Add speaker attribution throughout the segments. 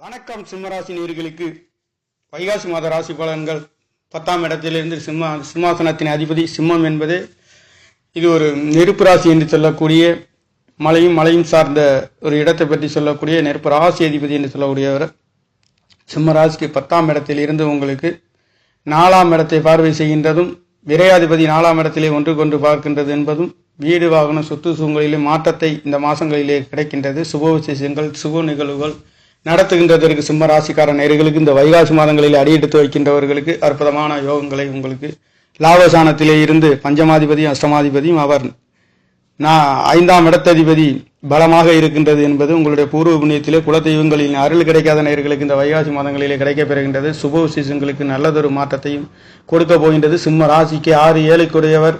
Speaker 1: வணக்கம் சிம்மராசி நேயர்களுக்கு வைகாசி மாத ராசி பலன்கள் 10ஆம் இடத்திலிருந்து சிம்மாசனத்தின் அதிபதி சிம்மம் என்பது இது ஒரு நெருப்பு ராசி என்று சொல்லக்கூடிய மலையும் சார்ந்த ஒரு இடத்தை பற்றி சொல்லக்கூடிய நெருப்பு ராசி அதிபதி என்று சொல்லக்கூடியவர் சிம்ம ராசிக்கு 10ஆம் இடத்திலிருந்து உங்களுக்கு 4ஆம் இடத்தை பார்வை செய்கின்றதும் விரையாதிபதி 4ஆம் இடத்திலே ஒன்றுக்கொன்று பார்க்கின்றது என்பதும் வீடு வாகனம் சொத்து சூழ்நிலையிலே மாற்றத்தை இந்த மாதங்களிலே கிடைக்கின்றது. சுப விசேஷங்கள் சுப நிகழ்வுகள் நடத்துகின்றதற்கு சிம்ம ராசிக்கார நேயர்களுக்கு இந்த வைகாசி மாதங்களில் அடியெடுத்து வைக்கின்றவர்களுக்கு அற்புதமான யோகங்களை உங்களுக்கு லாபசானத்திலே இருந்து பஞ்சமாதிபதியும் அஷ்டமாதிபதியும் அவர் 5ஆம் இடத்ததிபதி பலமாக இருக்கின்றது என்பது உங்களுடைய பூர்வ புண்ணியத்திலே குலதெய்வங்களின் அருள் கிடைக்காத நேயர்களுக்கு இந்த வைகாசி மாதங்களிலே கிடைக்கப் பெறுகின்றது. சுப விசேஷங்களுக்கு நல்லதொரு மாற்றத்தையும் கொடுக்க போகின்றது. சிம்ம ராசிக்கு 6 7க்குரியவர்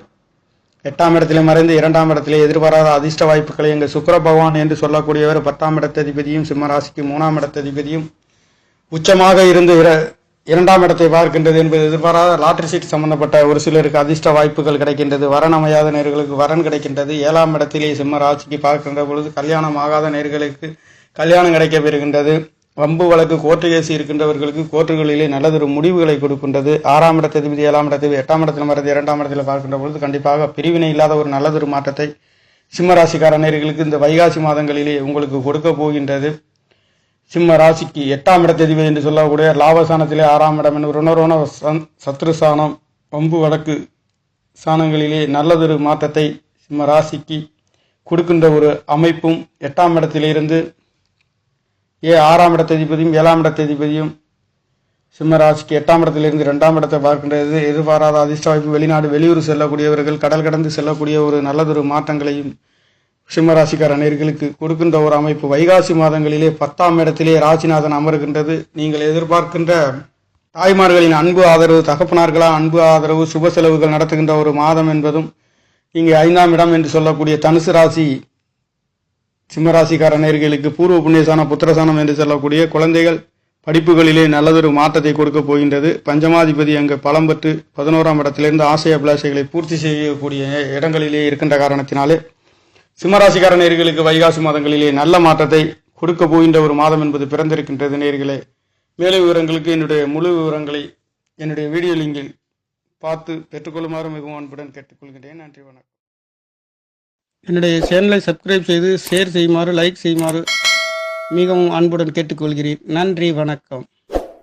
Speaker 1: 8ஆம் இடத்திலே மறைந்து 2ஆம் இடத்திலே எதிர்பாராத அதிர்ஷ்ட வாய்ப்புகளை எங்கள் சுக்கிர பகவான் என்று சொல்லக்கூடியவர் 10ஆம் இடத்ததிபதியும் சிம்ம ராசிக்கு 3ஆம் இடத்ததிபதியும் உச்சமாக இருந்து 2ஆம் இடத்தை பார்க்கின்றது என்பது எதிர்பாராத லாட்டரி சீட் சம்பந்தப்பட்ட ஒரு சிலருக்கு அதிர்ஷ்ட வாய்ப்புகள் கிடைக்கின்றது. வரன் அமையாத நேர்களுக்கு வரன் கிடைக்கின்றது. 7ஆம் இடத்திலே சிம்ம ராசிக்கு பார்க்கின்ற பொழுது கல்யாணம் ஆகாத நேர்களுக்கு கல்யாணம் கிடைக்க பெறுகின்றது. வம்பு வழக்கு கோர்ட்டு கேசி இருக்கின்றவர்களுக்கு கோர்ட்டுகளிலே நல்லதொரு முடிவுகளை கொடுக்கின்றது. 6ஆம் இடத்ததிபதி 7ஆம் இடத்தில் 8ஆம் இடத்தில் மறைந்து 2ஆம் இடத்தில் பார்க்கின்ற பொழுது கண்டிப்பாக பிரிவினை இல்லாத ஒரு நல்லதொரு மாற்றத்தை சிம்மராசிக்கார நேயர்களுக்கு இந்த வைகாசி மாதங்களிலே உங்களுக்கு கொடுக்க போகின்றது. சிம்ம ராசிக்கு 8ஆம் இடத்ததிபதி என்று சொல்லக்கூடிய லாபசானத்திலே 6ஆம் இடம் என்று ருணரோண சத்ருசானம் வம்பு வழக்கு சாணங்களிலே நல்லதொரு மாற்றத்தை சிம்ம ராசிக்கு கொடுக்கின்ற ஒரு அமைப்பும் 8ஆம் இடத்திலிருந்து 6ஆம் இடத்ததிபதியும் 7ஆம் இடத்ததிபதியும் சிம்ம ராசிக்கு 8ஆம் இடத்திலிருந்து 2ஆம் இடத்தை பார்க்கின்றது. எதிர்பாராத அதிர்ஷ்ட வாய்ப்பு வெளிநாடு வெளியூர் செல்லக்கூடியவர்கள் கடல் கடந்து செல்லக்கூடிய ஒரு நல்லதொரு மாற்றங்களையும் சிம்ம ராசிக்கார நேயர்களுக்கு கொடுக்கின்ற ஒரு அமைப்பு வைகாசி மாதங்களிலே 10ஆம் இடத்திலே ராசிநாதன் அமர்கின்றது. நீங்கள் எதிர்பார்க்கின்ற தாய்மார்களின் அன்பு ஆதரவு தகப்பனார்களா அன்பு ஆதரவு சுப செலவுகள் நடத்துகின்ற ஒரு மாதம் என்பதும் இங்கே 5ஆம் இடம் என்று சொல்லக்கூடிய தனுசு ராசி சிம்மராசிக்கார நேயர்களுக்கு பூர்வ புண்ணியசான புத்திரசானம் என்று சொல்லக்கூடிய குழந்தைகள் படிப்புகளிலே நல்லதொரு மாற்றத்தை கொடுக்க போகின்றது. பஞ்சமாதிபதி அங்கு பலம் பெற்று 11ஆம் இடத்திலிருந்து ஆசை அபிலாஷைகளை பூர்த்தி செய்யக்கூடிய இடங்களிலே இருக்கின்ற காரணத்தினாலே சிம்மராசிக்கார நேயர்களுக்கு வைகாசி மாதங்களிலே நல்ல மாற்றத்தை கொடுக்க போகின்ற ஒரு மாதம் என்பது பிறந்திருக்கின்றது. நேயர்களே, மேலும் விவரங்களுக்கு என்னுடைய முழு விவரங்களை என்னுடைய வீடியோ லிங்கில் பார்த்து பெற்றுக்கொள்ளுமாறு மிகவும் அன்புடன் கேட்டுக்கொள்கின்றேன். நன்றி, வணக்கம். என்னுடைய சேனலை சப்ஸ்கிரைப் செய்து ஷேர் செய்யுமாறு லைக் செய்யுமாறு மிகவும் அன்புடன் கேட்டுக்கொள்கிறேன். நன்றி, வணக்கம்.